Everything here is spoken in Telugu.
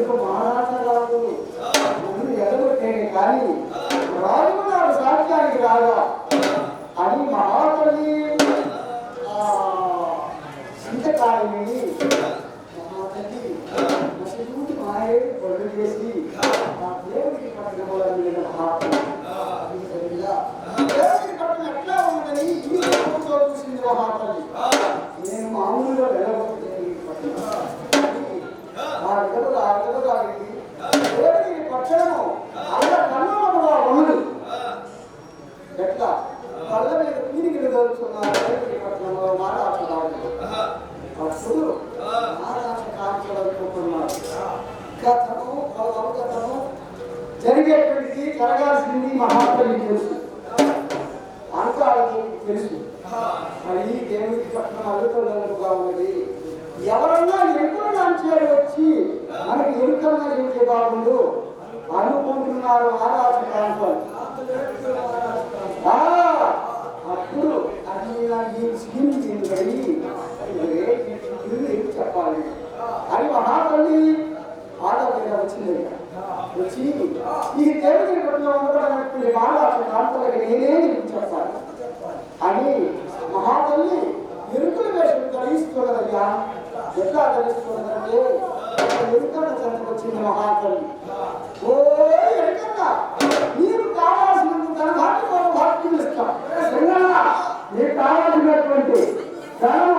అందుకు మహారాజా రాజు ముందు ఎదగొట్టేది కానీ రాజు నాడు సాధ్యానికి రాగా అని మహాతల్లి చింతకాయని మహాతల్లి మసూటి మాయే బొడ్డు చేసి ఆ దేవుడికి పట్టిన మహాతల్లి దేవుడికి పట్టిన ఎట్లా ఉందని ఈ చూసింది మహాతల్లి. నేను మామూలుగా వెళ్ళబోతుంది దేవుడికి పట్టణము అల్ల కన్నుగా ఉన్నది. ఎట్లా కళ్ళ మీద పీరికలు దొరుకుతున్నారు దేవుడికి పట్టణంలో మాట్లాడుతున్నారు. అప్పుడు మహారాష్ట్ర కాల్చాలనుకుంటున్నారు. గతము అవగతము జరిగేటువంటిది జరగాల్సింది మహాత్ములు తెలుసు, అంకాలకు తెలుసు. మరి దేవుడికి పట్టణం అల్లుకలుగా ఉన్నది. ఎవరన్నా ఎరుకలు అంచేది వచ్చి మనకి ఎరుకన్నా చెబితే బాగుండు అనుకుంటున్నారు మహారాష్ట్ర కాల్చాలి. అప్పుడు అది స్కీమ్ చెప్పాలి అని మహాతల్లి ఆడపిల్ల వచ్చింది. వచ్చి ఈ దేవుడి పట్ల ఉండబడినటువంటి మహారాష్ట్ర కాంతలకి నేనే చెప్పాలి అని మహాతల్లి ఎరుకుల వేషం ధరిస్తున్నదయ్యా. ఎట్లా ధరిస్తున్నదంటే ఎరుకన్న చంద్ర వచ్చింది మహాతల్లి. ఓ ఎరుకన్నా